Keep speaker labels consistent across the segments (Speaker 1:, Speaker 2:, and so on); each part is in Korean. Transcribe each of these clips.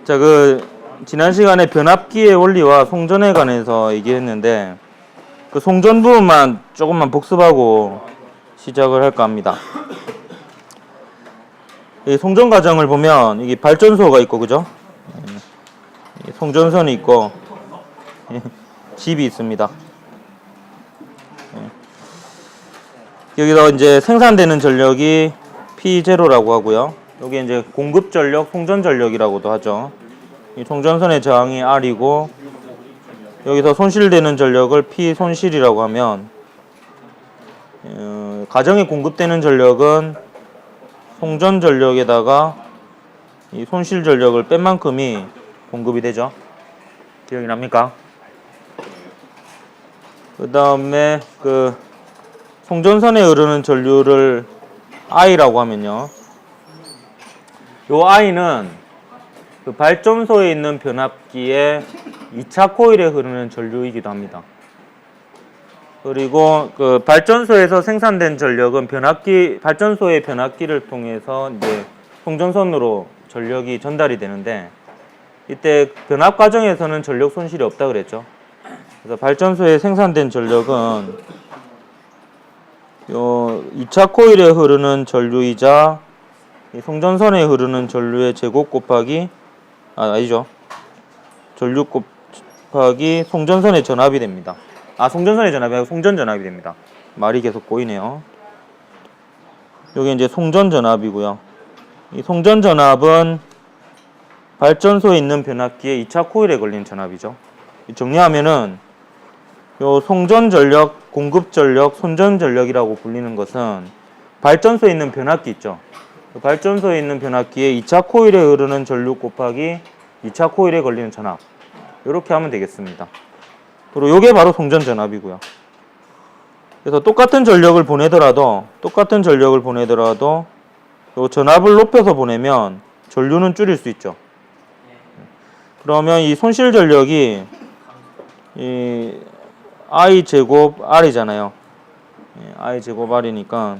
Speaker 1: 자, 지난 시간에 변압기의 원리와 송전에 관해서 얘기했는데 그 송전 부분만 조금만 복습하고 시작을 할까 합니다. 이 송전 과정을 보면 이게 발전소가 있고, 그죠? 송전선이 있고 집이 있습니다. 여기서 이제 생산되는 전력이 P0라고 하고요. 여기 이제 공급 전력, 송전 전력이라고도 하죠. 이 송전선의 저항이 R이고, 여기서 손실되는 전력을 P 손실이라고 하면, 가정에 공급되는 전력은 송전 전력에다가 이 손실 전력을 뺀 만큼이 공급이 되죠. 기억이 납니까? 그 다음에 송전선에 흐르는 전류를 I라고 하면요. 요 I는 그 발전소에 있는 변압기의 2차 코일에 흐르는 전류이기도 합니다. 그리고 그 발전소에서 생산된 전력은 발전소의 변압기를 통해서 이제 송전선으로 전력이 전달이 되는데, 이때 변압 과정에서는 전력 손실이 없다 그랬죠. 그래서 발전소에 생산된 전력은 요 2차 코일에 흐르는 전류이자 송전선에 흐르는 전류의 제곱 곱하기 전류 곱하기 송전선의 전압이 됩니다. 송전선의 전압이 아니고 송전 전압이 됩니다. 말이 계속 보이네요. 여기 이제 송전 전압이고요. 이 송전 전압은 발전소에 있는 변압기의 2차 코일에 걸린 전압이죠. 정리하면은 요 송전 전력, 공급 전력, 손전 전력이라고 불리는 것은 발전소에 있는 변압기 있죠. 발전소에 있는 변압기의 2차 코일에 흐르는 전류 곱하기 2차 코일에 걸리는 전압, 이렇게 하면 되겠습니다. 그리고 요게 바로 송전 전압이고요. 그래서 똑같은 전력을 보내더라도 요 전압을 높여서 보내면 전류는 줄일 수 있죠. 그러면 이 손실 전력이 이 I 제곱 R이잖아요. I 제곱 R이니까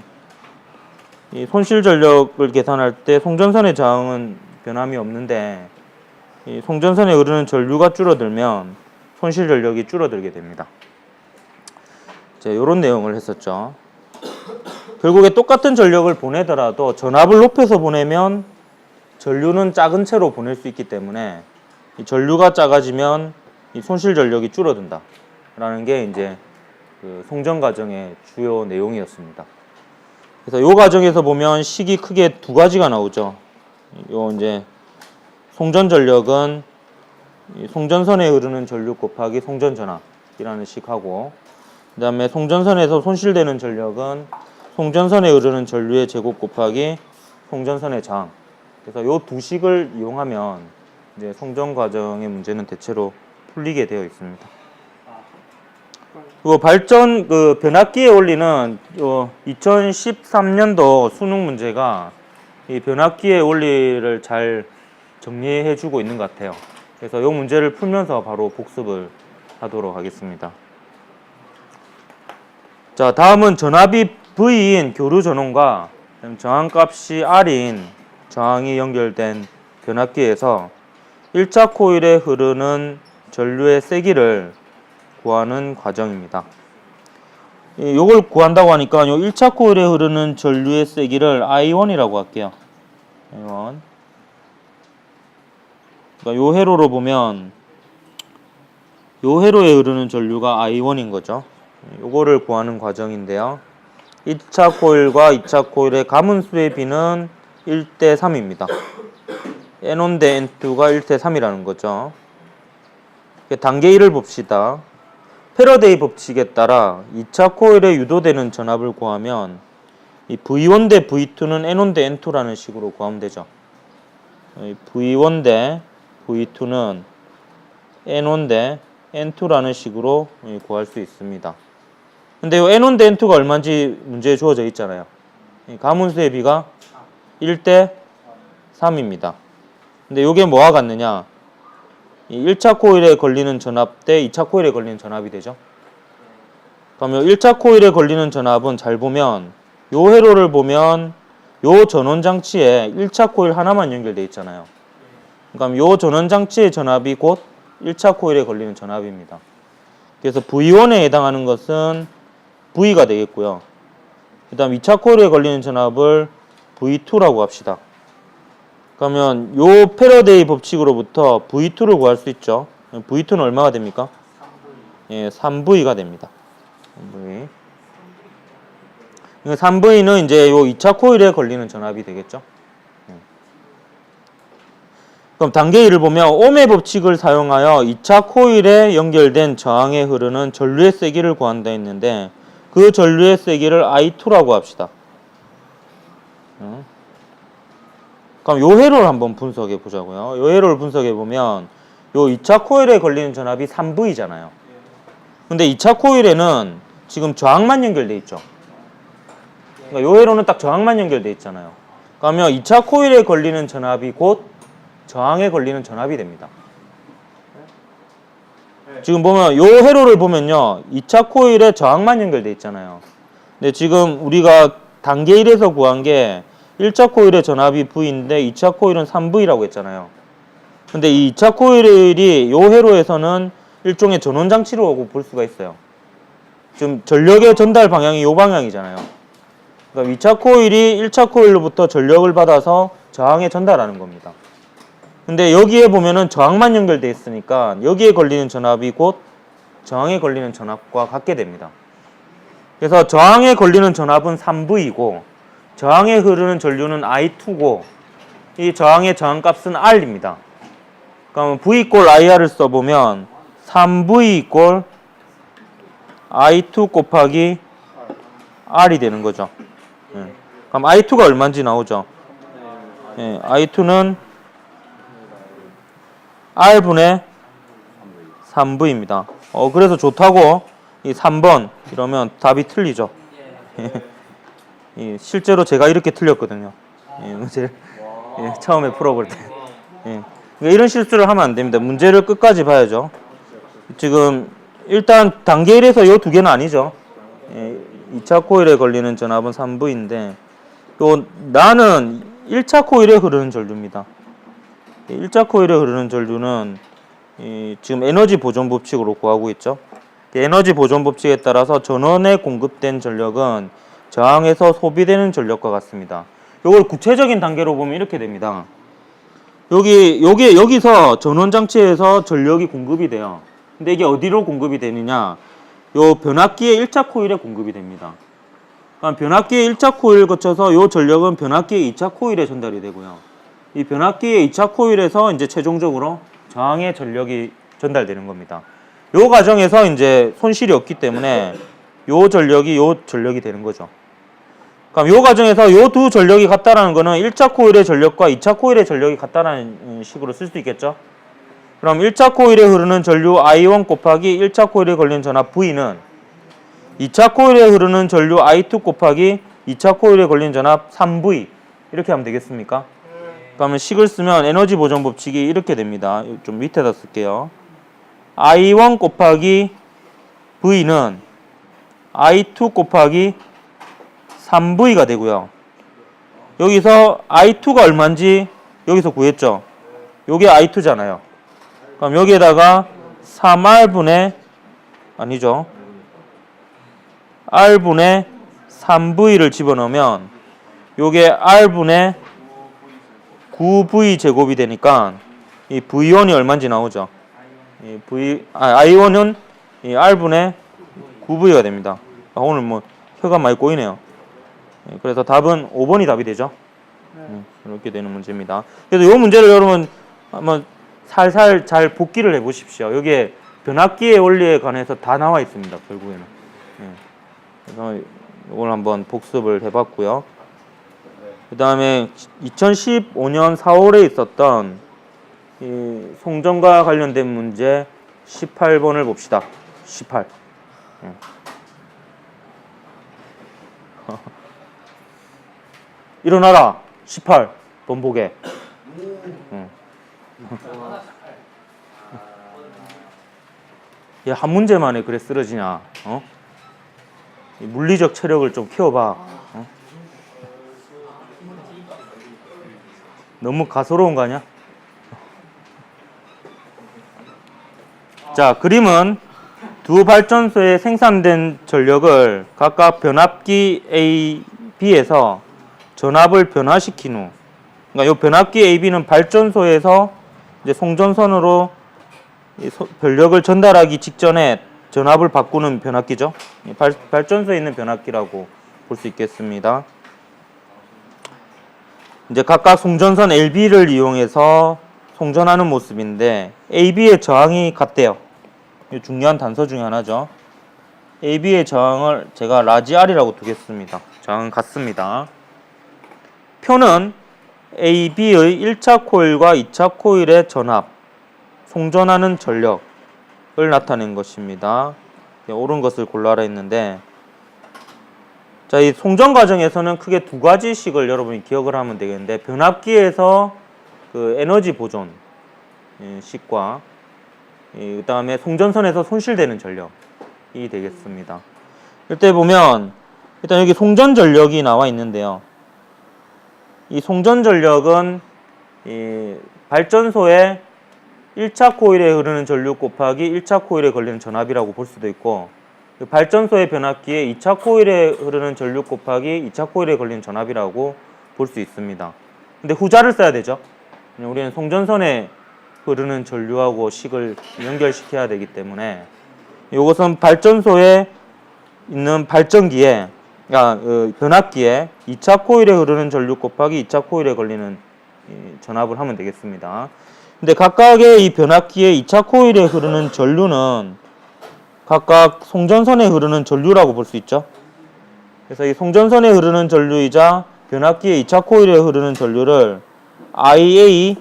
Speaker 1: 이 손실 전력을 계산할 때 송전선의 저항은 변함이 없는데, 이 송전선에 흐르는 전류가 줄어들면 손실 전력이 줄어들게 됩니다. 이런 내용을 했었죠. 결국에 똑같은 전력을 보내더라도 전압을 높여서 보내면 전류는 작은 채로 보낼 수 있기 때문에 이 전류가 작아지면 이 손실 전력이 줄어든다 라는 게 이제 그 송전 과정의 주요 내용이었습니다. 그래서 이 과정에서 보면 식이 크게 두 가지가 나오죠. 요 이제 송전 전력은 송전선에 흐르는 전류 곱하기 송전 전압이라는 식하고, 그 다음에 송전선에서 손실되는 전력은 송전선에 흐르는 전류의 제곱 곱하기 송전선의 저항. 그래서 요 두 식을 이용하면 이제 송전 과정의 문제는 대체로 풀리게 되어 있습니다. 그리고 변압기의 원리는 2013년도 수능 문제가 이 변압기의 원리를 잘 정리해주고 있는 것 같아요. 그래서 이 문제를 풀면서 바로 복습을 하도록 하겠습니다. 자, 다음은 전압이 V인 교류 전원과 저항값이 R인 저항이 연결된 변압기에서 1차 코일에 흐르는 전류의 세기를 구하는 과정입니다. 이걸 구한다고 하니까 요 1차 코일에 흐르는 전류의 세기를 I1이라고 할게요. I1. 그러니까 요 회로로 보면 요 회로에 흐르는 전류가 I1인 거죠. 요거를 구하는 과정인데요. 1차 코일과 2차 코일의 가문수의 비는 1대 3입니다. N1 대 N2가 1대 3이라는 거죠. 단계 1을 봅시다. 패러데이 법칙에 따라 2차 코일에 유도되는 전압을 구하면 이 V1 대 V2는 N1 대 N2라는 식으로 구하면 되죠. V1 대 V2는 N1 대 N2라는 식으로 구할 수 있습니다. 근데 이 N1 대 N2가 얼마인지 문제에 주어져 있잖아요. 가문수의 비가 1대 3입니다. 근데 이게 뭐와 같느냐? 이 1차 코일에 걸리는 전압 대 2차 코일에 걸리는 전압이 되죠. 그러면 1차 코일에 걸리는 전압은 잘 보면 요 회로를 보면 요 전원장치에 1차 코일 하나만 연결되어 있잖아요. 그러니까 요 전원장치의 전압이 곧 1차 코일에 걸리는 전압입니다. 그래서 V1에 해당하는 것은 V가 되겠고요. 그 다음 2차 코일에 걸리는 전압을 V2라고 합시다. 그러면 요 패러데이 법칙으로부터 V2를 구할 수 있죠. V2는 얼마가 됩니까? 3V. 예, 3V가 됩니다. 3V. 3V는 이제 요 2차 코일에 걸리는 전압이 되겠죠. 그럼 단계 1을 보면 옴의 법칙을 사용하여 2차 코일에 연결된 저항에 흐르는 전류의 세기를 구한다 했는데 그 전류의 세기를 I2라고 합시다. 그럼 요 회로를 한번 분석해 보자고요. 요 회로를 분석해 보면 요 2차 코일에 걸리는 전압이 3V잖아요. 근데 2차 코일에는 지금 저항만 연결돼 있죠. 그러니까 요 회로는 딱 저항만 연결돼 있잖아요. 그러면 2차 코일에 걸리는 전압이 곧 저항에 걸리는 전압이 됩니다. 지금 보면 요 회로를 보면요. 2차 코일에 저항만 연결돼 있잖아요. 근데 지금 우리가 단계 1에서 구한 게 1차 코일의 전압이 V인데 2차 코일은 3V라고 했잖아요. 근데 이 2차 코일이 요 회로에서는 일종의 전원장치로 볼 수가 있어요. 지금 전력의 전달 방향이 요 방향이잖아요. 그러니까 2차 코일이 1차 코일로부터 전력을 받아서 저항에 전달하는 겁니다. 근데 여기에 보면은 저항만 연결되어 있으니까 여기에 걸리는 전압이 곧 저항에 걸리는 전압과 같게 됩니다. 그래서 저항에 걸리는 전압은 3V이고 저항에 흐르는 전류는 I2고 이 저항의 저항값은 R입니다. 그럼 V 이꼴 IR을 써보면 3V 이꼴 I2 곱하기 R이 되는 거죠. 그럼 I2가 얼마인지 나오죠. I2는 R분의 3V입니다. 그래서 좋다고 이 3번 이러면 답이 틀리죠. 실제로 제가 이렇게 틀렸거든요. 문제를 처음에 풀어볼 때. 이런 실수를 하면 안 됩니다. 문제를 끝까지 봐야죠. 지금 일단 단계 1에서 이 두 개는 아니죠. 2차 코일에 걸리는 전압은 3V인데 나는 1차 코일에 흐르는 전류입니다. 1차 코일에 흐르는 전류는 지금 에너지 보존 법칙으로 구하고 있죠. 에너지 보존 법칙에 따라서 전원에 공급된 전력은 저항에서 소비되는 전력과 같습니다. 이걸 구체적인 단계로 보면 이렇게 됩니다. 여기서 전원장치에서 전력이 공급이 돼요. 근데 이게 어디로 공급이 되느냐? 요 변압기의 1차 코일에 공급이 됩니다. 그럼 변압기의 1차 코일을 거쳐서 요 전력은 변압기의 2차 코일에 전달이 되고요. 이 변압기의 2차 코일에서 이제 최종적으로 저항의 전력이 전달되는 겁니다. 요 과정에서 이제 손실이 없기 때문에 요 전력이 되는 거죠. 그럼 요 과정에서 요 두 전력이 같다라는 거는 1차 코일의 전력과 2차 코일의 전력이 같다라는 식으로 쓸 수 있겠죠? 그럼 1차 코일에 흐르는 전류 I1 곱하기 1차 코일에 걸리는 전압 V는 2차 코일에 흐르는 전류 I2 곱하기 2차 코일에 걸리는 전압 3V 이렇게 하면 되겠습니까? 그러면 식을 쓰면 에너지 보존 법칙이 이렇게 됩니다. 좀 밑에다 쓸게요. I1 곱하기 V는 I2 곱하기 3V가 되고요. 여기서 I2가 얼마인지 여기서 구했죠. 요게 I2잖아요. 그럼 여기에다가 3R분의 아니죠. R분의 3V를 집어넣으면 요게 R분의 9V 제곱이 되니까 이 V1이 얼마인지 나오죠. I1은 이 R분의 9V가 됩니다. 오늘 뭐 혀가 많이 꼬이네요. 그래서 답은 5번이 답이 되죠. 이렇게 되는 문제입니다. 그래서 이 문제를 여러분 한번 살살 잘 복기를 해보십시오. 여기에 변압기의 원리에 관해서 다 나와 있습니다. 결국에는. 그래서 이걸 한번 복습을 해봤고요. 그 다음에 2015년 4월에 있었던 이 송전과 관련된 문제 18번을 봅시다. 18. 일어나라. 18. 번 보게. 얘 한 문제만에 그래 쓰러지냐? 물리적 체력을 좀 키워봐. 너무 가소로운 거 아니야? 자, 그림은 두 발전소에 생산된 전력을 각각 변압기 A, B에서 전압을 변화시킨 후, 그러니까 이 변압기 A, B는 발전소에서 이제 송전선으로 전력을 전달하기 직전에 전압을 바꾸는 변압기죠. 발전소에 있는 변압기라고 볼 수 있겠습니다. 이제 각각 송전선 LB를 이용해서 송전하는 모습인데 AB의 저항이 같대요. 이 중요한 단서 중에 하나죠. AB의 저항을 제가 라지 R이라고 두겠습니다. 저항은 같습니다. 표는 AB의 1차 코일과 2차 코일의 전압, 송전하는 전력을 나타낸 것입니다. 옳은 것을 골라라 했는데, 자, 이 송전 과정에서는 크게 두 가지씩을 여러분이 기억을 하면 되겠는데, 변압기에서 그 에너지 보존 식과 그 다음에 송전선에서 손실되는 전력이 되겠습니다. 이때 보면 일단 여기 송전 전력이 나와 있는데요. 이 송전 전력은 이 발전소의 1차 코일에 흐르는 전류 곱하기 1차 코일에 걸리는 전압이라고 볼 수도 있고, 발전소의 변압기에 2차 코일에 흐르는 전류 곱하기 2차 코일에 걸리는 전압이라고 볼 수 있습니다. 근데 후자를 써야 되죠. 우리는 송전선에 흐르는 전류하고 식을 연결시켜야 되기 때문에 이것은 발전소에 있는 발전기에 변압기에 2차 코일에 흐르는 전류 곱하기 2차 코일에 걸리는 전압을 하면 되겠습니다. 근데 각각의 이 변압기에 2차 코일에 흐르는 전류는 각각 송전선에 흐르는 전류라고 볼 수 있죠. 그래서 이 송전선에 흐르는 전류이자 변압기에 2차 코일에 흐르는 전류를 IA,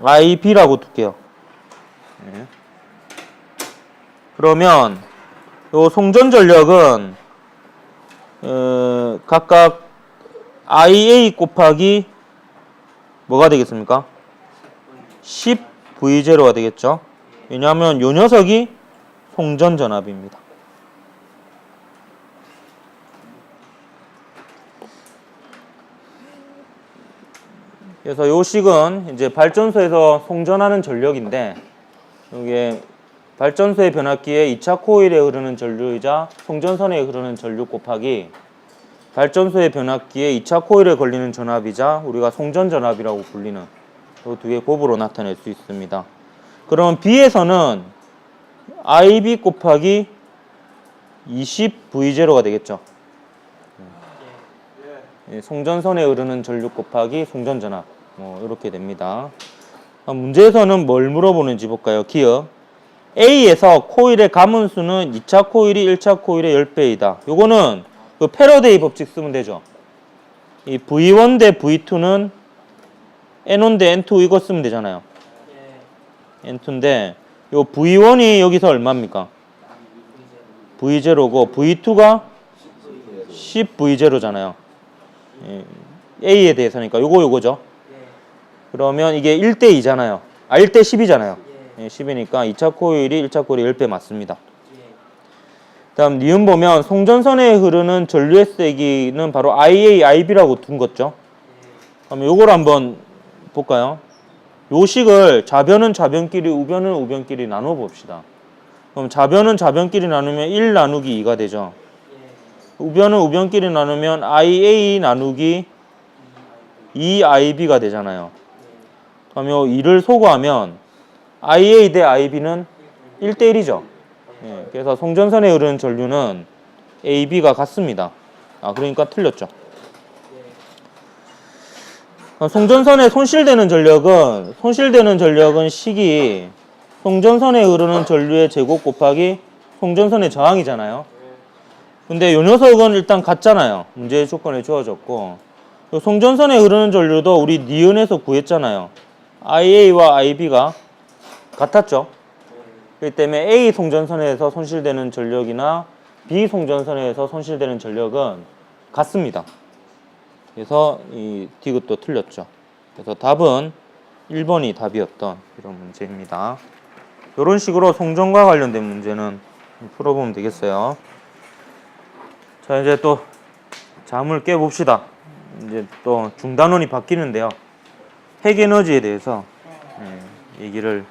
Speaker 1: IB라고 둘게요. 네. 그러면 요 송전 전력은 각각 IA 곱하기 뭐가 되겠습니까? 10V0가 되겠죠. 왜냐하면 요 녀석이 송전 전압입니다. 그래서 요 식은 이제 발전소에서 송전하는 전력인데, 이게 발전소의 변압기에 2차 코일에 흐르는 전류이자 송전선에 흐르는 전류 곱하기 발전소의 변압기에 2차 코일에 걸리는 전압이자 우리가 송전 전압이라고 불리는 이 두 개의 곱으로 나타낼 수 있습니다. 그럼 B에서는 IB 곱하기 20V0가 되겠죠. 송전선에 흐르는 전류 곱하기 송전 전압, 이렇게 됩니다. 문제에서는 뭘 물어보는지 볼까요? 기억. A에서 코일의 가문수는 2차 코일이 1차 코일의 10배이다. 요거는 그 패러데이 법칙 쓰면 되죠. 이 V1 대 V2는 N1 대 N2 이거 쓰면 되잖아요. N2인데 요 V1이 여기서 얼마입니까? V0고 V2가 10V0잖아요. A에 대해서니까 요거죠. 그러면 이게 1대 2잖아요. 1대 10이잖아요. 10이니까 2차 코일이 1차 코일이 10배 맞습니다. 다음 니은 보면 송전선에 흐르는 전류의 세기는 바로 IA, IB라고 둔 거죠. 그럼 요걸 한번 볼까요? 요 식을 좌변은 좌변끼리, 우변은 우변끼리 나눠 봅시다. 그럼 좌변은 좌변끼리 나누면 1 나누기 2가 되죠. 우변은 우변끼리 나누면 IA 나누기 2IB가 되잖아요. 그럼 요 2를 소거하면 IA 대 IB는 1대 1이죠. 그래서 송전선에 흐르는 전류는 AB가 같습니다. 그러니까 틀렸죠. 송전선에 손실되는 전력은 식이 송전선에 흐르는 전류의 제곱 곱하기 송전선의 저항이잖아요. 근데 요 녀석은 일단 같잖아요. 문제의 조건에 주어졌고, 송전선에 흐르는 전류도 우리 니은에서 구했잖아요. IA와 IB가 같았죠. 그렇기 때문에 A 송전선에서 손실되는 전력이나 B 송전선에서 손실되는 전력은 같습니다. 그래서 이 디귿도 틀렸죠. 그래서 답은 1번이 답이었던 이런 문제입니다. 이런 식으로 송전과 관련된 문제는 풀어보면 되겠어요. 자, 이제 또 잠을 깨봅시다. 이제 또 중단원이 바뀌는데요. 핵에너지에 대해서 얘기를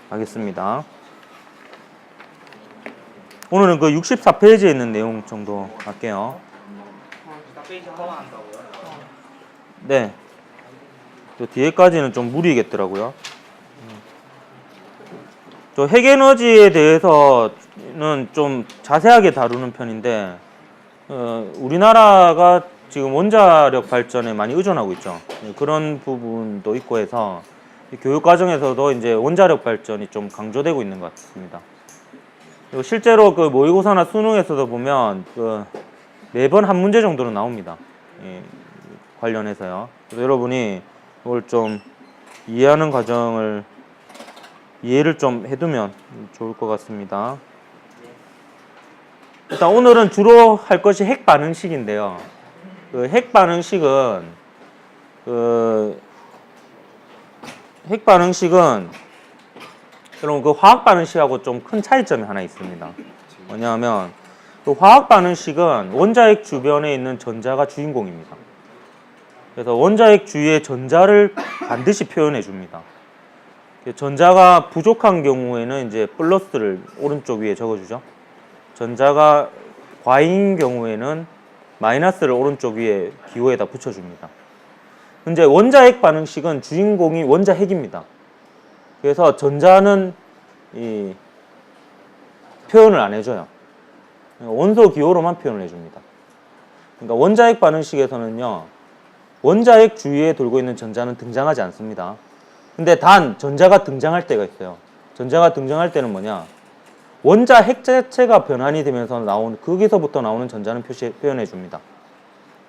Speaker 1: 하겠습니다. 오늘은 그 64페이지에 있는 내용 정도 할게요.
Speaker 2: 64페이지 하나 한다고요?
Speaker 1: 네. 또 뒤에까지는 좀 무리겠더라고요. 저 핵에너지에 대해서는 좀 자세하게 다루는 편인데, 우리나라가 지금 원자력 발전에 많이 의존하고 있죠. 그런 부분도 있고 해서 교육 과정에서도 이제 원자력 발전이 좀 강조되고 있는 것 같습니다. 그리고 실제로 그 모의고사나 수능에서도 보면 그 매번 한 문제 정도는 나옵니다. 관련해서요. 그래서 여러분이 이걸 좀 이해하는 과정을 이해를 좀 해두면 좋을 것 같습니다. 일단 오늘은 주로 할 것이 핵 반응식인데요. 그 핵 반응식은 여러분 그 화학 반응식하고 좀 큰 차이점이 하나 있습니다. 뭐냐면 그 화학 반응식은 원자핵 주변에 있는 전자가 주인공입니다. 그래서 원자핵 주위의 전자를 반드시 표현해 줍니다. 전자가 부족한 경우에는 이제 플러스를 오른쪽 위에 적어주죠. 전자가 과잉인 경우에는 마이너스를 오른쪽 위에 기호에다 붙여줍니다. 근데 원자핵 반응식은 주인공이 원자핵입니다. 그래서 전자는 이 표현을 안 해줘요. 원소 기호로만 표현을 해줍니다. 그러니까 원자핵 반응식에서는요, 원자핵 주위에 돌고 있는 전자는 등장하지 않습니다. 근데 단 전자가 등장할 때가 있어요. 전자가 등장할 때는 뭐냐? 원자 핵 자체가 변환이 되면서 거기서부터 나오는 전자는 표현해 줍니다.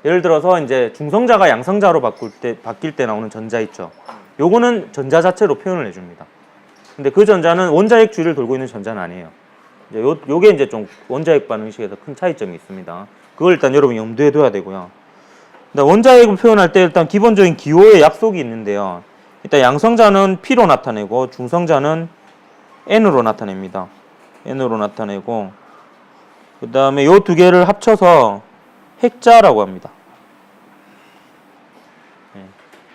Speaker 1: 예를 들어서 이제 중성자가 양성자로 바뀔 때 나오는 전자 있죠. 요거는 전자 자체로 표현을 해줍니다. 근데 그 전자는 원자핵 주위를 돌고 있는 전자는 아니에요. 요게 이제 좀 원자핵 반응식에서 큰 차이점이 있습니다. 그걸 일단 여러분 염두에 둬야 되고요. 원자핵을 표현할 때 일단 기본적인 기호의 약속이 있는데요. 일단 양성자는 P로 나타내고 중성자는 N으로 나타냅니다. N으로 나타내고 그 다음에 요 두 개를 합쳐서 핵자라고 합니다.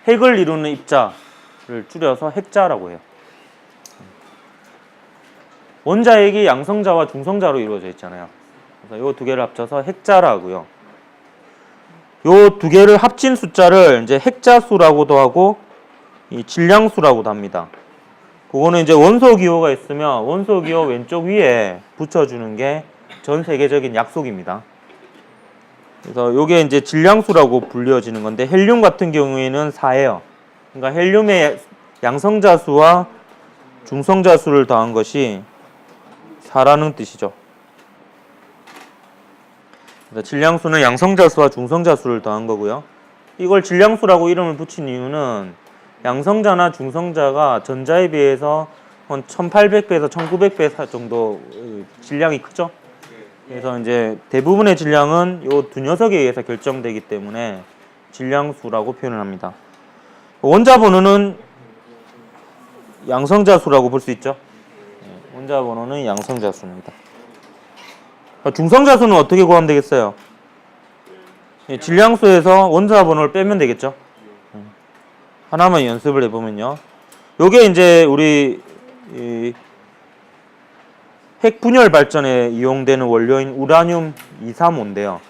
Speaker 1: 핵을 이루는 입자를 줄여서 핵자라고 해요. 원자핵이 양성자와 중성자로 이루어져 있잖아요. 그래서 요 두 개를 합쳐서 핵자라고요. 요 두 개를 합친 숫자를 이제 핵자수라고도 하고 이 질량수라고도 합니다. 그거는 이제 원소 기호가 있으면 원소 기호 왼쪽 위에 붙여주는 게 전 세계적인 약속입니다. 그래서 요게 이제 질량수라고 불려지는 건데 헬륨 같은 경우에는 4예요. 그러니까 헬륨의 양성자 수와 중성자 수를 더한 것이 4라는 뜻이죠. 그래서 질량수는 양성자 수와 중성자 수를 더한 거고요. 이걸 질량수라고 이름을 붙인 이유는 양성자나 중성자가 전자에 비해서 한 1800배에서 1900배 정도 질량이 크죠. 그래서 이제 대부분의 질량은 요 두 녀석에 의해서 결정되기 때문에 질량수라고 표현을 합니다. 원자 번호는 양성자 수라고 볼 수 있죠. 원자 번호는 양성자 수입니다. 중성자 수는 어떻게 구하면 되겠어요? 질량수에서 원자 번호를 빼면 되겠죠. 하나만 연습을 해보면요. 요게 이제 우리 핵 분열 발전에 이용되는 원료인 우라늄 235인데요.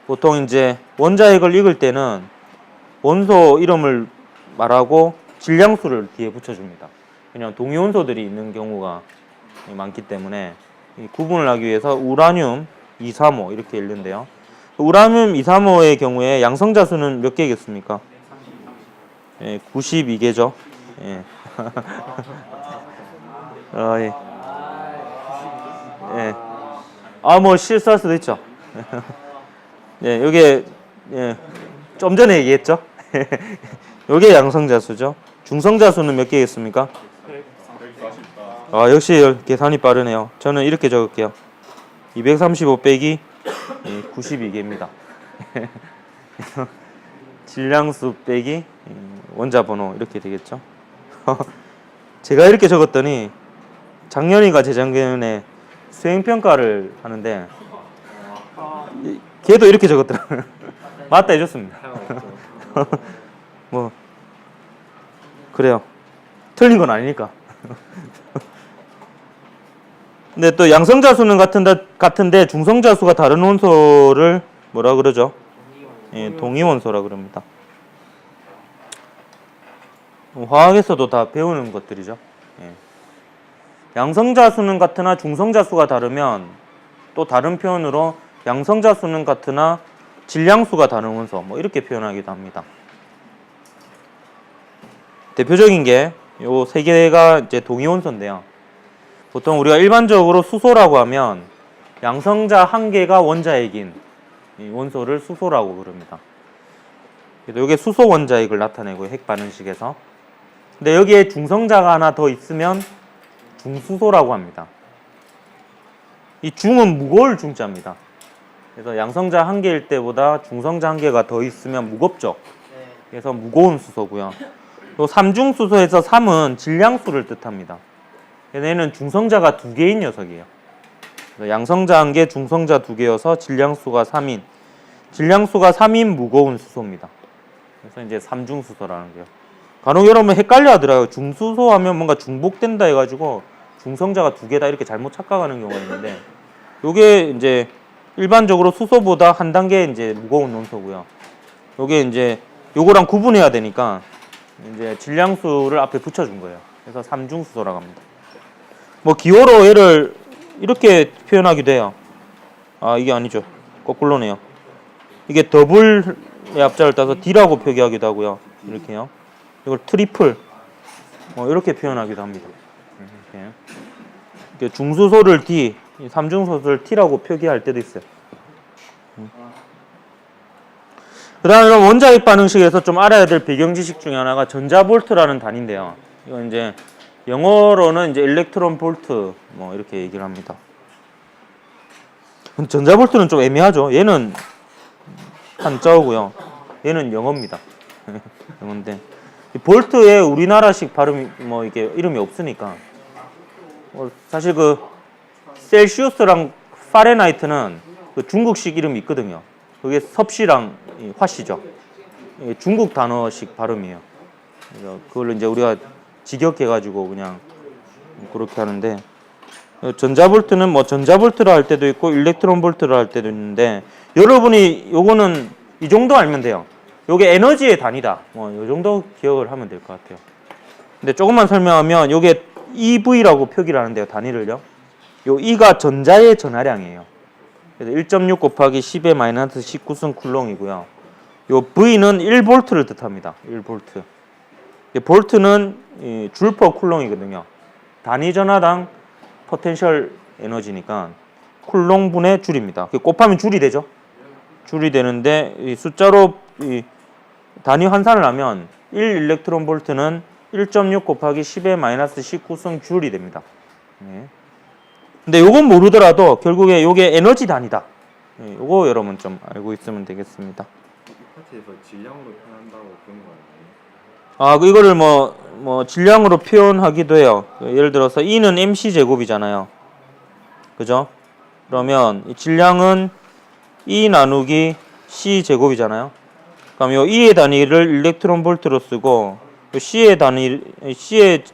Speaker 1: 보통 이제 원자핵을 읽을 때는 원소 이름을 말하고 질량수를 뒤에 붙여줍니다. 왜냐하면 동위원소들이 있는 경우가 많기 때문에 구분을 하기 위해서 우라늄 235 이렇게 읽는데요. 우라늄 235의 경우에 양성자 수는 몇 개겠습니까? 92개죠. 예. 예. 예. 뭐 실수할 수도 있죠. 예, 요게 좀 전에 얘기했죠. 요게 양성자 수죠. 중성자 수는 몇 개겠습니까? 역시 계산이 빠르네요. 저는 이렇게 적을게요. 235 빼기 92개입니다. 질량수 빼기 원자 번호 이렇게 되겠죠. 제가 이렇게 적었더니 작년인가 재작년에 수행평가를 하는데 걔도 이렇게 적었더라고요. 맞다 해줬습니다. 뭐 그래요. 틀린 건 아니니까. 근데 또 양성자수는 같은데 중성자수가 다른 원소를 뭐라 그러죠? 예, 동위원소라 그럽니다. 화학에서도 다 배우는 것들이죠. 예. 양성자수는 같으나 중성자수가 다르면 또 다른 표현으로 양성자수는 같으나 질량수가 다른 원소 뭐 이렇게 표현하기도 합니다. 대표적인 게 요 세 개가 이제 동위원소인데요. 보통 우리가 일반적으로 수소라고 하면 양성자 한 개가 원자핵인 이 원소를 수소라고 부릅니다. 그래서 이게 수소 원자핵을 나타내고 핵 반응식에서. 근데 여기에 중성자가 하나 더 있으면 중수소라고 합니다. 이 중은 무거울 중자입니다. 그래서 양성자 한 개일 때보다 중성자 한 개가 더 있으면 무겁죠. 그래서 무거운 수소고요. 또 삼중수소에서 3은 질량수를 뜻합니다. 얘는 중성자가 2개인 녀석이에요. 양성자 1개, 중성자 2개여서 질량수가 3인. 질량수가 3인 무거운 수소입니다. 그래서 이제 삼중수소라는 거예요. 간혹 여러분 헷갈려 하더라고요. 중수소 하면 뭔가 중복된다 해가지고 중성자가 2개다 이렇게 잘못 착각하는 경우가 있는데, 요게 이제 일반적으로 수소보다 한 단계 이제 무거운 원소고요. 요게 이제 요거랑 구분해야 되니까 이제 질량수를 앞에 붙여준 거예요. 그래서 삼중수소라고 합니다. 뭐 기호로 얘를 이렇게 표현하기도 해요. 아, 이게 아니죠. 거꾸로네요. 이게 더블의 앞자를 따서 D라고 표기하기도 하고요. 이렇게요. 이걸 트리플 이렇게 표현하기도 합니다. 이렇게 중수소를 D, 삼중수소를 T라고 표기할 때도 있어요. 그 다음에 원자핵 반응식에서 좀 알아야 될 배경 지식 중에 하나가 전자볼트라는 단위인데요. 이건 이제 영어로는 이제 일렉트론 볼트 뭐 이렇게 얘기를 합니다. 전자볼트는 좀 애매하죠. 얘는 한자어고요. 얘는 영어입니다. 영어인데 볼트에 우리나라식 발음이 뭐 이게 이름이 없으니까 사실 그 셀시우스랑 파레나이트는 그 중국식 이름이 있거든요. 그게 섭씨랑 화씨죠. 중국 단어식 발음이에요. 그걸 이제 우리가 직역해가지고 그냥 그렇게 하는데, 전자볼트는 뭐 전자볼트라 할 때도 있고 일렉트론 볼트라 할 때도 있는데, 여러분이 요거는 이 정도 알면 돼요. 요게 에너지의 단위다. 뭐 요 정도 기억을 하면 될 것 같아요. 근데 조금만 설명하면 요게 EV라고 표기를 하는데요. 단위를요. 요 E가 전자의 전하량이에요. 그래서 1.6 곱하기 10의 마이너스 19승 쿨롱이고요. 요 V는 1볼트를 뜻합니다. 1볼트. 볼트는 줄퍼 쿨롱이거든요. 단위 전하당 포텐셜 에너지니까 쿨롱분의 줄입니다. 곱하면 줄이 되죠. 줄이 되는데 이 숫자로 단위 환산을 하면 1 일렉트론 볼트는 1.6 곱하기 10의 마이너스 19승 줄이 됩니다. 네. 근데 요건 모르더라도 결국에 요게 에너지 단위다. 네, 요거 여러분 좀 알고 있으면 되겠습니다.
Speaker 3: 파트에서 질량으로 표현한다고 그런 거 아니에요?
Speaker 1: 이거를 뭐 질량으로 표현하기도 해요. 예를 들어서 E는 MC 제곱이잖아요. 그죠? 그러면 이 질량은 E 나누기 C 제곱이잖아요. 그럼 요 E의 단위를 일렉트론 볼트로 쓰고 요 C의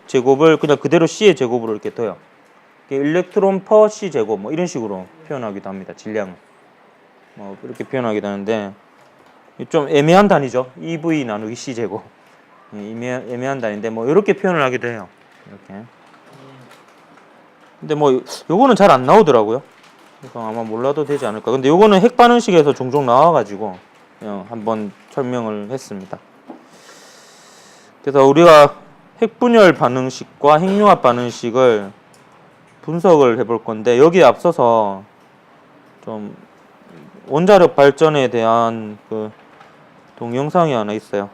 Speaker 1: 제곱을 그냥 그대로 C의 제곱으로 이렇게 둬요. 일렉트론 퍼 C 제곱 뭐 이런 식으로 표현하기도 합니다. 질량을 이렇게 표현하기도 하는데 좀 애매한 단위죠. EV 나누기 C 제곱. 애매한 단위인데 뭐 이렇게 표현을 하기도 해요. 이렇게. 근데 뭐 요거는 잘 안 나오더라고요. 그래서 아마 몰라도 되지 않을까. 근데 요거는 핵 반응식에서 종종 나와가지고 그냥 한번 설명을 했습니다. 그래서 우리가 핵분열 반응식과 핵융합 반응식을 분석을 해볼 건데, 여기에 앞서서 좀 원자력 발전에 대한 그 동영상이 하나 있어요.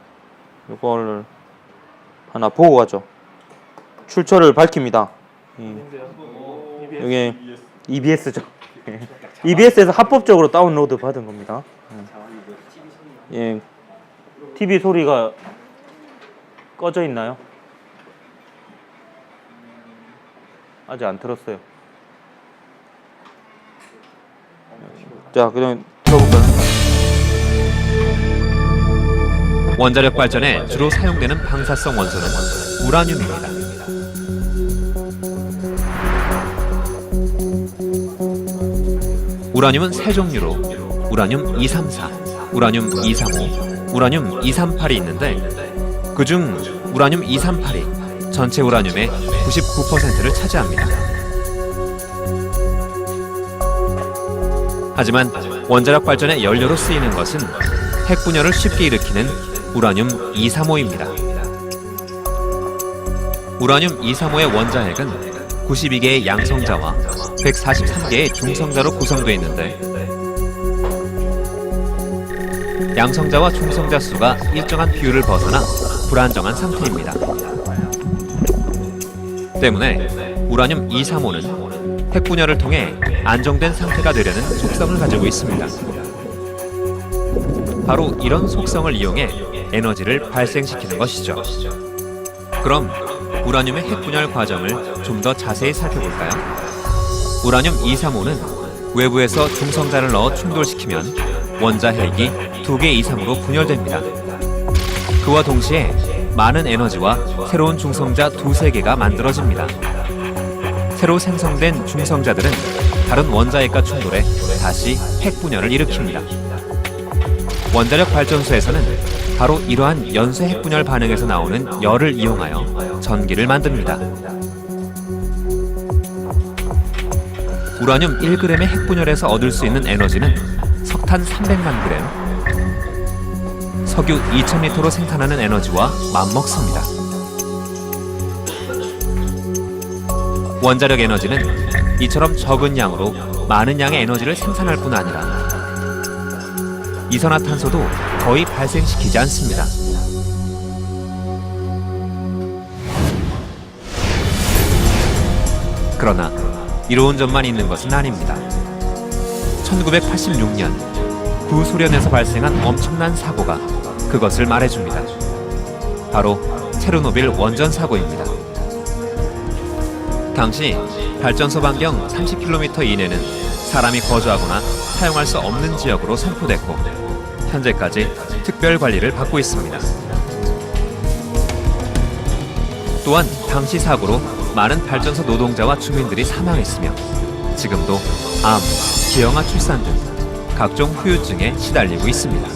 Speaker 1: 이걸 하나 보고 가죠. 출처를 밝힙니다. 이게 EBS죠. EBS에서 합법적으로 다운로드 받은 겁니다. 예, TV 소리가 꺼져 있나요? 아직 안 틀었어요. 자, 그럼 들어볼까요?
Speaker 4: 원자력 발전에 주로 사용되는 방사성 원소는 우라늄입니다. 우라늄은 세 종류로 우라늄 234, 우라늄 235, 우라늄 238이 있는데 그중 우라늄 238이 전체 우라늄의 99%를 차지합니다. 하지만 원자력 발전의 연료로 쓰이는 것은 핵분열을 쉽게 일으키는 우라늄 235입니다. 우라늄 235의 원자핵은 92개의 양성자와 143개의 중성자로 구성되어 있는데 양성자와 중성자 수가 일정한 비율을 벗어나 불안정한 상태입니다. 때문에 우라늄 235는 핵분열을 통해 안정된 상태가 되려는 속성을 가지고 있습니다. 바로 이런 속성을 이용해 에너지를 발생시키는 것이죠. 그럼 우라늄의 핵분열 과정을 좀 더 자세히 살펴볼까요? 우라늄 235는 외부에서 중성자를 넣어 충돌시키면 원자핵이 2개 이상으로 분열됩니다. 그와 동시에 많은 에너지와 새로운 중성자 2~3개가 만들어집니다. 새로 생성된 중성자들은 다른 원자핵과 충돌해 다시 핵분열을 일으킵니다. 원자력 발전소에서는 바로 이러한 연쇄 핵분열 반응에서 나오는 열을 이용하여 전기를 만듭니다. 우라늄 1g의 핵분열에서 얻을 수 있는 에너지는 석탄 300만 g, 석유 2000리터로 생산하는 에너지와 맞먹습니다. 원자력 에너지는 이처럼 적은 양으로 많은 양의 에너지를 생산할 뿐 아니라 이산화탄소도 거의 발생시키지 않습니다. 그러나 이로운 점만 있는 것은 아닙니다. 1986년 구소련에서 발생한 엄청난 사고가 그것을 말해줍니다. 바로 체르노빌 원전 사고입니다. 당시 발전소 반경 30km 이내는 사람이 거주하거나 사용할 수 없는 지역으로 선포됐고 현재까지 특별 관리를 받고 있습니다. 또한 당시 사고로 많은 발전소 노동자와 주민들이 사망했으며 지금도 암, 기형아 출산 등 각종 후유증에 시달리고 있습니다.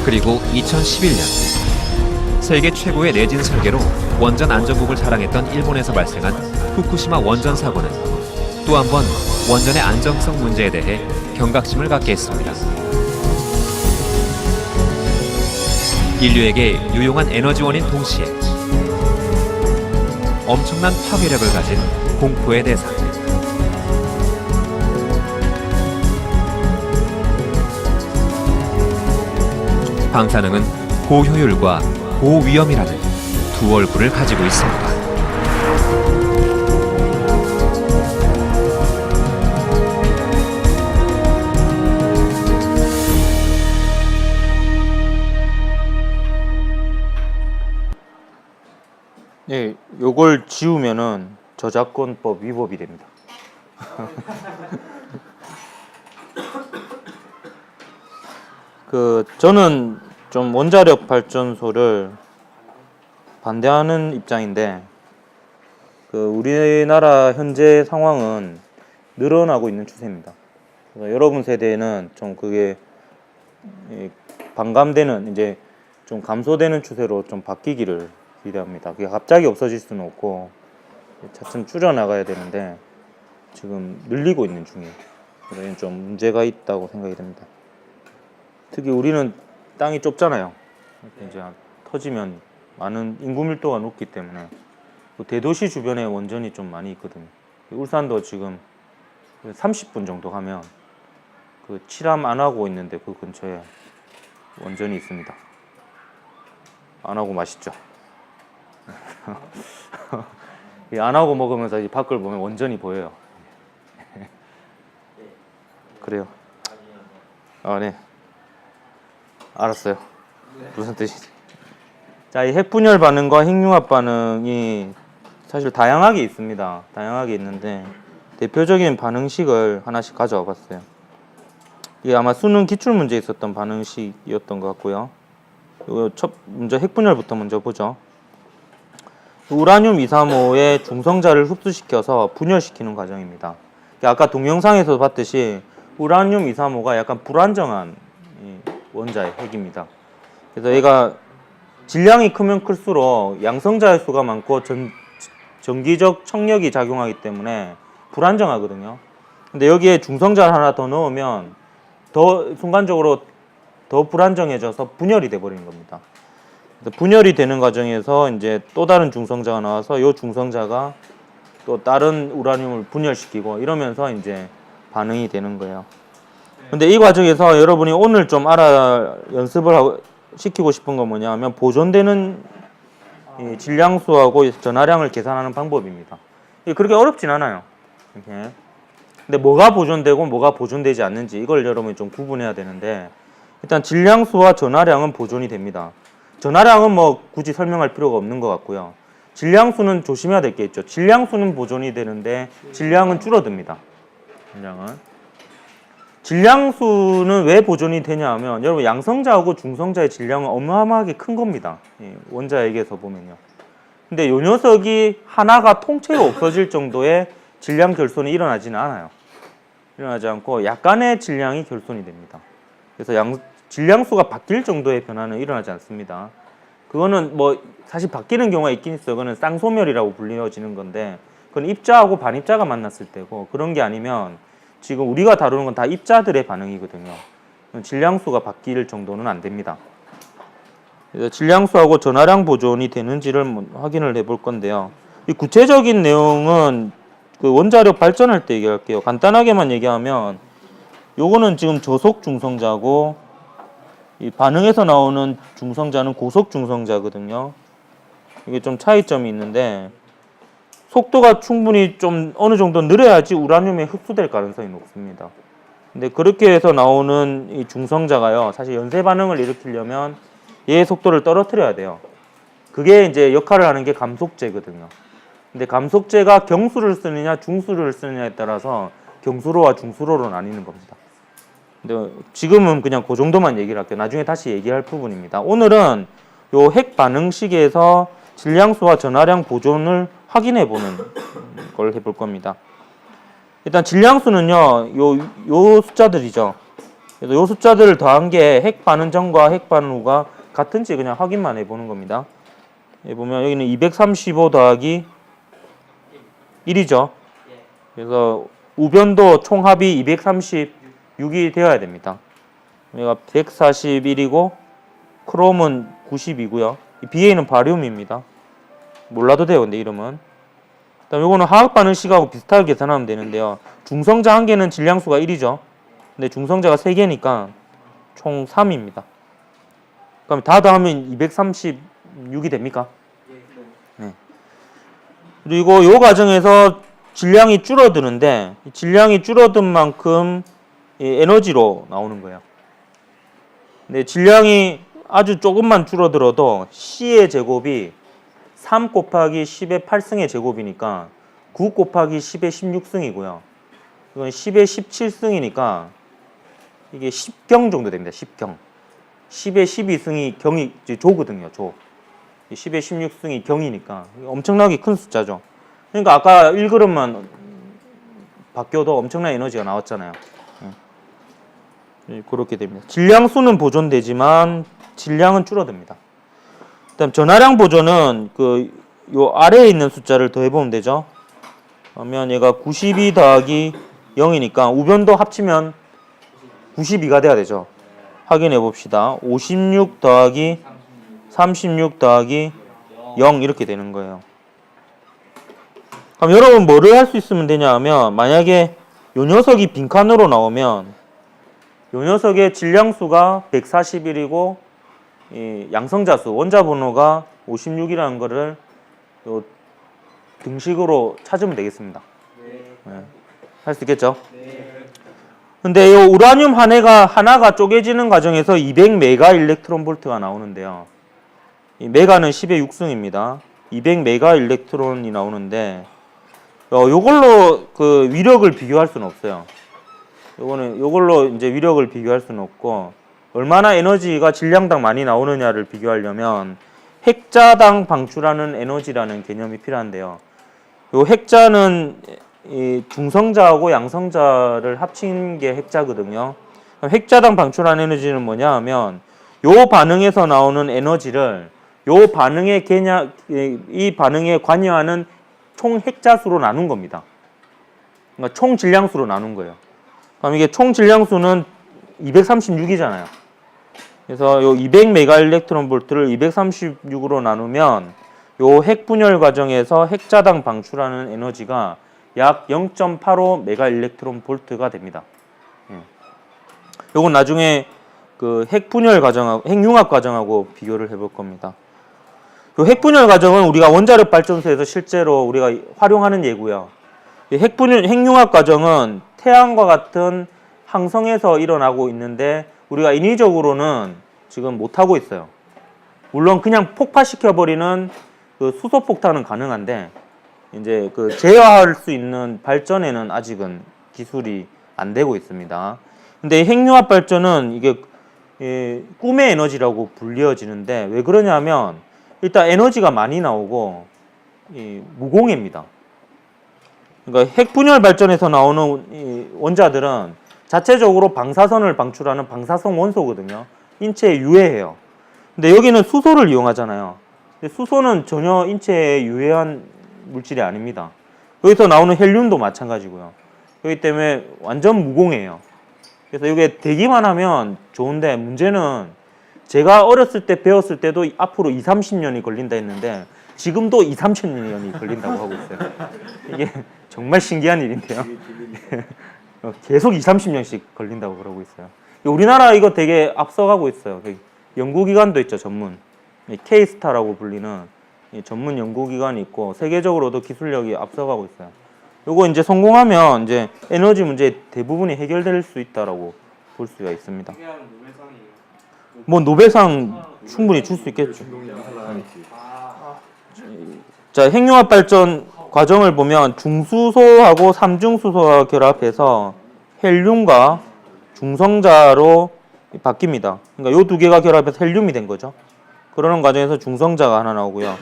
Speaker 4: 그리고 2011년 세계 최고의 내진 설계로 원전 안전국을 자랑했던 일본에서 발생한 후쿠시마 원전 사고는 또 한 번 원전의 안정성 문제에 대해 경각심을 갖게 했습니다. 인류에게 유용한 에너지원인 동시에 엄청난 파괴력을 가진 공포의 대상. 방사능은 고효율과 고위험이라는 두 얼굴을 가지고 있습니다.
Speaker 1: 네, 요걸 지우면은 저작권법 위법이 됩니다. 저는 좀 원자력 발전소를 반대하는 입장인데 우리나라 현재 상황은 늘어나고 있는 추세입니다. 그래서 여러분 세대에는 좀 그게 반감되는 이제 좀 감소되는 추세로 좀 바뀌기를 기대합니다. 그게 갑자기 없어질 수는 없고 차츰 줄여나가야 되는데 지금 늘리고 있는 중이에요. 그래서 좀 문제가 있다고 생각이 됩니다. 특히 우리는 땅이 좁잖아요. 이제 터지면 많은 인구 밀도가 높기 때문에 대도시 주변에 원전이 좀 많이 있거든요. 울산도 지금 30분 정도 가면 칠암 안 하고 있는데 그 근처에 원전이 있습니다. 안 하고 맛있죠. 안 하고 먹으면서 밖을 보면 원전이 보여요. 그래요. 네. 알았어요. 무슨 뜻이지? 자, 이 핵분열 반응과 핵융합 반응이 사실 다양하게 있습니다. 다양하게 있는데 대표적인 반응식을 하나씩 가져와 봤어요. 이게 아마 수능 기출 문제에 있었던 반응식이었던 것 같고요. 이거 먼저 핵분열부터 먼저 보죠. 우라늄 235의 중성자를 흡수시켜서 분열시키는 과정입니다. 아까 동영상에서 봤듯이 우라늄 235가 약간 불안정한 원자의 핵입니다. 그래서 얘가 질량이 크면 클수록 양성자의 수가 많고 전기적 청력이 작용하기 때문에 불안정하거든요. 근데 여기에 중성자를 하나 더 넣으면 더 순간적으로 더 불안정해져서 분열이 돼 버리는 겁니다. 그래서 분열이 되는 과정에서 이제 또 다른 중성자가 나와서 이 중성자가 또 다른 우라늄을 분열시키고 이러면서 이제 반응이 되는 거예요. 근데 이 과정에서 여러분이 오늘 좀 연습을 시키고 싶은 건 뭐냐면 보존되는 이 질량수하고 전하량을 계산하는 방법입니다. 이게 그렇게 어렵진 않아요. 이렇게. 근데 뭐가 보존되고 뭐가 보존되지 않는지 이걸 여러분이 좀 구분해야 되는데, 일단 질량수와 전하량은 보존이 됩니다. 전하량은 뭐 굳이 설명할 필요가 없는 것 같고요. 질량수는 조심해야 될 게 있죠. 질량수는 보존이 되는데 질량은 줄어듭니다. 질량수는 왜 보존이 되냐 하면, 여러분 양성자하고 중성자의 질량은 어마어마하게 큰 겁니다. 원자핵에서 보면요. 근데 이 녀석이 하나가 통째로 없어질 정도의 질량 결손이 일어나지는 않아요. 일어나지 않고 약간의 질량이 결손이 됩니다. 그래서 질량수가 바뀔 정도의 변화는 일어나지 않습니다. 그거는 뭐 사실 바뀌는 경우가 있긴 있어요. 그거는 쌍소멸이라고 불려지는 건데, 그건 입자하고 반입자가 만났을 때고, 그런 게 아니면 지금 우리가 다루는 건 다 입자들의 반응이거든요. 질량수가 바뀔 정도는 안 됩니다. 그래서 질량수하고 전하량 보존이 되는지를 확인을 해볼 건데요. 이 구체적인 내용은 그 원자력 발전할 때 얘기할게요. 간단하게만 얘기하면, 요거는 지금 저속 중성자고, 이 반응에서 나오는 중성자는 고속 중성자거든요. 이게 좀 차이점이 있는데, 속도가 충분히 좀 어느 정도 느려야지 우라늄에 흡수될 가능성이 높습니다. 근데 그렇게 해서 나오는 이 중성자가요, 사실 연쇄 반응을 일으키려면 얘의 속도를 떨어뜨려야 돼요. 그게 이제 역할을 하는 게 감속제거든요. 근데 감속제가 경수를 쓰느냐 중수를 쓰느냐에 따라서 경수로와 중수로로 나뉘는 겁니다. 근데 지금은 그냥 그 정도만 얘기를 할게요. 나중에 다시 얘기할 부분입니다. 오늘은 요 핵 반응식에서 질량수와 전하량 보존을 확인해 보는 걸 해볼 겁니다. 일단 질량수는요, 요 숫자들이죠. 그래서 요 숫자들을 더한 게 핵 반응 전과 핵 반응 후가 같은지 그냥 확인만 해 보는 겁니다. 여기 보면 여기는 235 더하기 1이죠. 그래서 우변도 총합이 236이 되어야 됩니다. 여기가 141이고 크롬은 90이고요. BA는 바륨입니다. 몰라도 돼요, 근데 이름은. 그다음 요거는 화학 반응식하고 비슷하게 계산하면 되는데요. 중성자 한 개는 질량수가 1이죠. 근데 중성자가 3개니까 총 3입니다. 그럼 다 더하면 236이 됩니까? 네. 그리고 요 과정에서 질량이 줄어드는데, 질량이 줄어든 만큼 에너지로 나오는 거예요. 근데 질량이 아주 조금만 줄어들어도 C의 제곱이 3 곱하기 10의 8승의 제곱이니까 9 곱하기 10의 16승이고요. 이건 10의 17승이니까 이게 10경 정도 됩니다. 10경. 10의 12승이 경이 조거든요. 조. 10의 16승이 경이니까 엄청나게 큰 숫자죠. 그러니까 아까 1g만 바뀌어도 엄청난 에너지가 나왔잖아요. 그렇게 됩니다. 질량수는 보존되지만 질량은 줄어듭니다. 그다음 전하량 보존은 요 아래에 있는 숫자를 더해보면 되죠. 그러면 얘가 92 더하기 0이니까 우변도 합치면 92가 돼야 되죠. 확인해 봅시다. 56 더하기 36 더하기 0 이렇게 되는 거예요. 그럼 여러분 뭐를 할 수 있으면 되냐 하면, 만약에 요 녀석이 빈칸으로 나오면 요 녀석의 질량수가 141이고 이 양성자수 원자 번호가 56이라는 거를 요 등식으로 찾으면 되겠습니다. 네. 할 수 있겠죠? 근데 이 우라늄 하나가 쪼개지는 과정에서 200메가 일렉트론 볼트가 나오는데요. 이 메가는 10의 6승입니다. 200메가 일렉트론이 나오는데, 요걸로 그 위력을 비교할 수는 없어요. 요걸로 이제 위력을 비교할 수는 없고, 얼마나 에너지가 질량당 많이 나오느냐를 비교하려면 핵자당 방출하는 에너지라는 개념이 필요한데요. 요 핵자는 이 중성자하고 양성자를 합친 게 핵자거든요. 핵자당 방출하는 에너지는 뭐냐 하면 요 반응에서 나오는 에너지를 요 반응의 개념, 이 반응에 관여하는 총 핵자수로 나눈 겁니다. 그러니까 총 질량수로 나눈 거예요. 그럼 이게 총 질량수는 236이잖아요. 그래서 요 200메가일렉트론볼트를 236으로 나누면 요 핵분열 과정에서 핵자당 방출하는 에너지가 약 0.85 메가일렉트론볼트가 됩니다. 요건 나중에 그 핵분열 과정하고 핵융합 과정하고 비교를 해볼 겁니다. 요 핵분열 과정은 우리가 원자력 발전소에서 실제로 우리가 활용하는 예고요. 핵융합 과정은 태양과 같은 항성에서 일어나고 있는데 우리가 인위적으로는 지금 못 하고 있어요. 물론 그냥 폭파시켜 버리는 그 수소 폭탄은 가능한데 이제 그 제어할 수 있는 발전에는 아직은 기술이 안 되고 있습니다. 근데 핵융합 발전은 이게 꿈의 에너지라고 불리워지는데 왜 그러냐면 일단 에너지가 많이 나오고 무공해입니다. 그러니까 핵분열 발전에서 나오는 이 원자들은 자체적으로 방사선을 방출하는 방사성 원소거든요. 인체에 유해해요. 근데 여기는 수소를 이용하잖아요. 근데 수소는 전혀 인체에 유해한 물질이 아닙니다. 여기서 나오는 헬륨도 마찬가지고요. 그렇기 때문에 완전 무공해요. 그래서 이게 되기만 하면 좋은데 문제는 제가 어렸을 때 배웠을 때도 앞으로 20-30년이 걸린다 했는데 지금도 2-3,000년이 걸린다고 하고 있어요. 이게 정말 신기한 일인데요. 계속 20-30년씩 걸린다고 그러고 있어요. 우리나라 이거 되게 앞서가고 있어요. 연구기관도 있죠, 전문. K-스타라고 불리는 전문 연구기관이 있고 세계적으로도 기술력이 앞서가고 있어요. 요거 이제 성공하면 이제 에너지 문제 대부분이 해결될 수 있다라고 볼 수가 있습니다. 뭐 노벨상 충분히 줄 수 있겠죠. 자, 핵융합 발전 과정을 보면 중수소하고 삼중수소가 결합해서 헬륨과 중성자로 바뀝니다. 그러니까 요 두 개가 결합해서 헬륨이 된 거죠. 그러는 과정에서 중성자가 하나 나오고요.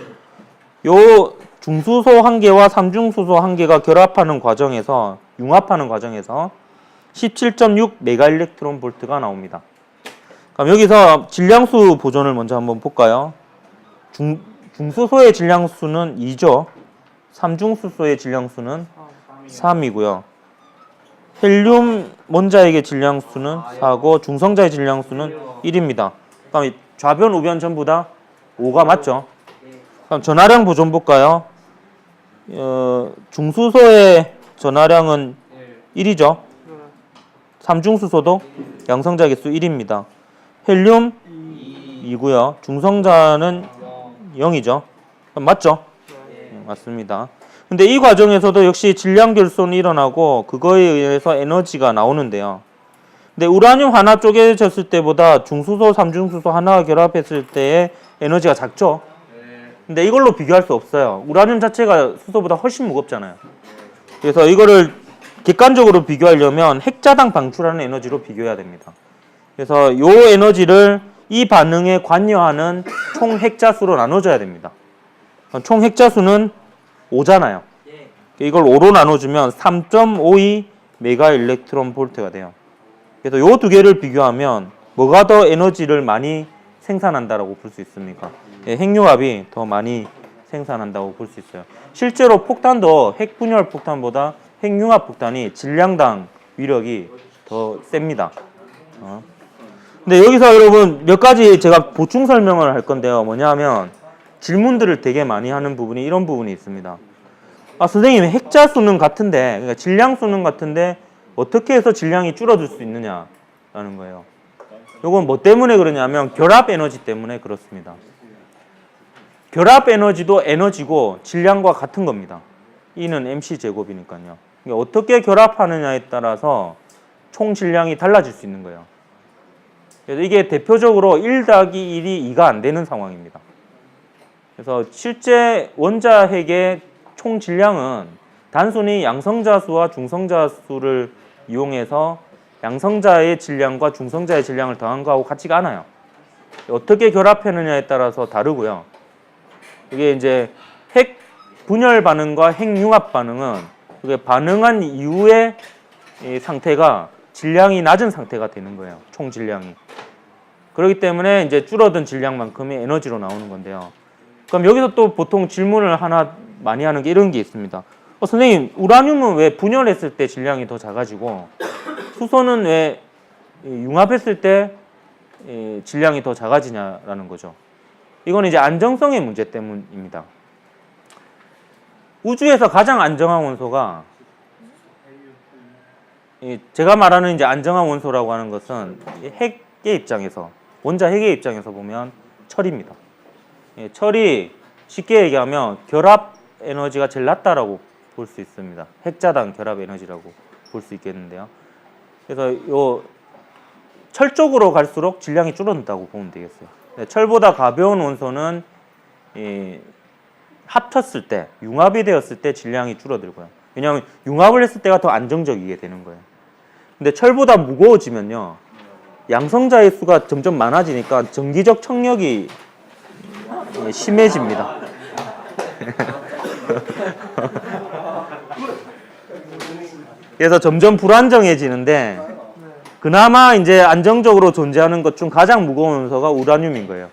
Speaker 1: 요 중수소 한 개와 삼중수소 한 개가 결합하는 과정에서 융합하는 과정에서 17.6 메가일렉트론 볼트가 나옵니다. 그럼 여기서 질량수 보존을 먼저 한번 볼까요? 중수소의 질량수는 2죠. 삼중수소의 질량수는 3이고요. 헬륨 원자액의 질량수는 4고 중성자의 질량수는 1입니다. 그럼 좌변, 우변 전부 다 5가 맞죠? 그럼 전하량 보존 볼까요? 중수소의 전하량은 1이죠. 삼중수소도 양성자 개수 1입니다. 헬륨 2고요. 중성자는 0이죠. 맞죠? 맞습니다. 근데 이 과정에서도 역시 질량 결손이 일어나고 그거에 의해서 에너지가 나오는데요. 근데 우라늄 하나 쪼개졌을 때보다 중수소, 삼중수소 하나가 결합했을 때의 에너지가 작죠. 근데 이걸로 비교할 수 없어요. 우라늄 자체가 수소보다 훨씬 무겁잖아요. 그래서 이거를 객관적으로 비교하려면 핵자당 방출하는 에너지로 비교해야 됩니다. 그래서 이 에너지를 이 반응에 관여하는 총 핵자수로 나눠줘야 됩니다. 총 핵자수는 5잖아요. 이걸 5로 나눠주면 3.52 메가일렉트론 볼트가 돼요. 그래서 이 두 개를 비교하면 뭐가 더 에너지를 많이 생산한다라고 볼 수 있습니까? 핵융합이 더 많이 생산한다고 볼 수 있어요. 실제로 폭탄도 핵분열 폭탄보다 핵융합 폭탄이 질량당 위력이 더 셉니다. 근데 여기서 여러분 몇 가지 제가 보충 설명을 할 건데요. 뭐냐면 질문들을 되게 많이 하는 부분이 이런 부분이 있습니다. 아, 선생님 핵자수는 같은데, 그러니까 질량수는 같은데 어떻게 해서 질량이 줄어들 수 있느냐라는 거예요. 이건 뭐 때문에 그러냐면 결합 에너지 때문에 그렇습니다. 결합 에너지도 에너지고 질량과 같은 겁니다. E는 MC 제곱이니까요. 그러니까 어떻게 결합하느냐에 따라서 총 질량이 달라질 수 있는 거예요. 그래서 이게 대표적으로 1-1이 2가 안 되는 상황입니다. 그래서 실제 원자 핵의 총 질량은 단순히 양성자 수와 중성자 수를 이용해서 양성자의 질량과 중성자의 질량을 더한 거하고 같지가 않아요. 어떻게 결합하느냐에 따라서 다르고요. 이게 이제 핵 분열 반응과 핵 융합 반응은 그게 반응한 이후의 이 상태가 질량이 낮은 상태가 되는 거예요. 총 질량이. 그렇기 때문에 이제 줄어든 질량만큼의 에너지로 나오는 건데요. 그럼 여기서 또 보통 질문을 하나 많이 하는 게 이런 게 있습니다. 선생님, 우라늄은 왜 분열했을 때 질량이 더 작아지고 수소는 왜 융합했을 때 질량이 더 작아지냐라는 거죠. 이건 이제 안정성의 문제 때문입니다. 우주에서 가장 안정한 원소가 제가 말하는 이제 안정한 원소라고 하는 것은 핵의 입장에서 원자 핵의 입장에서 보면 철입니다. 철이 쉽게 얘기하면 결합 에너지가 제일 낮다라고 볼 수 있습니다. 핵자당 결합 에너지라고 볼 수 있겠는데요. 그래서 요 철 쪽으로 갈수록 질량이 줄어든다고 보면 되겠어요. 철보다 가벼운 원소는 합쳤을 때, 융합이 되었을 때 질량이 줄어들고요. 왜냐하면 융합을 했을 때가 더 안정적이게 되는 거예요. 근데 철보다 무거워지면요, 양성자의 수가 점점 많아지니까 전기적 청력이 심해집니다. 그래서 점점 불안정해지는데 그나마 이제 안정적으로 존재하는 것 중 가장 무거운 원소가 우라늄인 거예요.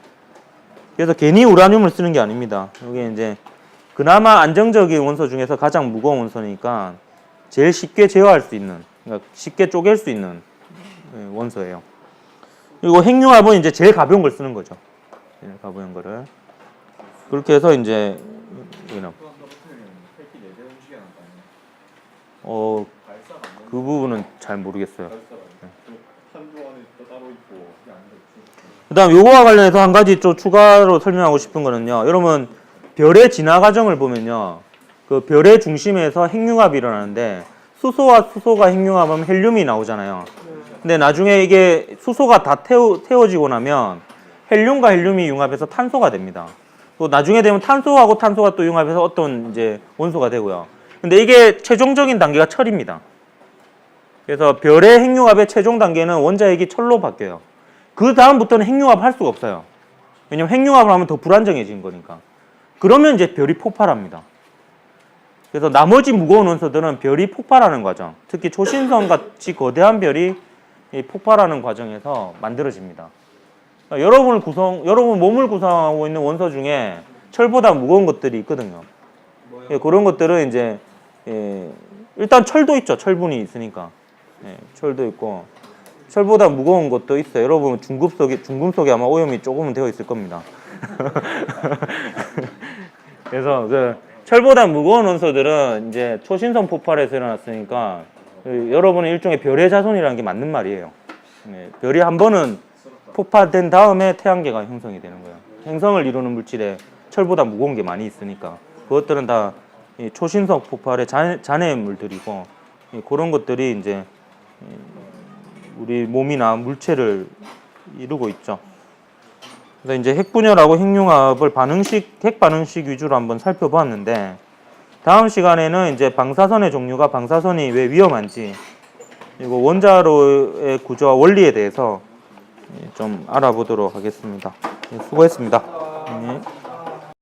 Speaker 1: 그래서 괜히 우라늄을 쓰는 게 아닙니다. 이게 이제 그나마 안정적인 원소 중에서 가장 무거운 원소니까 제일 쉽게 제어할 수 있는, 그러니까 쉽게 쪼갤 수 있는 원소예요. 그리고 핵융합은 이제 제일 가벼운 걸 쓰는 거죠. 제일 가벼운 거를. 그렇게 해서 이제 그 부분은 잘 모르겠어요. 그다음 요거와 관련해서 한 가지 좀 추가로 설명하고 싶은 거는요. 여러분 별의 진화 과정을 보면요, 그 별의 중심에서 핵융합이 일어나는데 수소와 수소가 핵융합하면 헬륨이 나오잖아요. 근데 나중에 이게 수소가 다 태워지고 나면 헬륨과 헬륨이 융합해서 탄소가 됩니다. 또 나중에 되면 탄소하고 탄소가 또 융합해서 어떤 이제 원소가 되고요. 근데 이게 최종적인 단계가 철입니다. 그래서 별의 핵융합의 최종 단계는 원자핵이 철로 바뀌어요. 그 다음부터는 핵융합 할 수가 없어요. 왜냐면 핵융합을 하면 더 불안정해진 거니까. 그러면 이제 별이 폭발합니다. 그래서 나머지 무거운 원소들은 별이 폭발하는 과정, 특히 초신성 같이 거대한 별이 폭발하는 과정에서 만들어집니다. 그러니까 여러분 몸을 구성하고 있는 원소 중에 철보다 무거운 것들이 있거든요. 그런 것들은 이제 일단 철도 있죠. 철분이 있으니까. 철도 있고 철보다 무거운 것도 있어요. 여러분 중금속에 아마 오염이 조금은 되어 있을 겁니다. 그래서 그 철보다 무거운 원소들은 이제 초신성 폭발에서 일어났으니까 여러분은 일종의 별의 자손이라는 게 맞는 말이에요. 별이 한 번은 폭발된 다음에 태양계가 형성이 되는 거예요. 행성을 이루는 물질에 철보다 무거운 게 많이 있으니까 그것들은 다 초신성 폭발의 잔해물들이고 그런 것들이 이제 우리 몸이나 물체를 이루고 있죠. 그래서 이제 핵분열하고 핵융합을 핵 반응식 위주로 한번 살펴보았는데 다음 시간에는 이제 방사선의 종류가 방사선이 왜 위험한지 그리고 원자로의 구조와 원리에 대해서 좀 알아보도록 하겠습니다. 수고했습니다.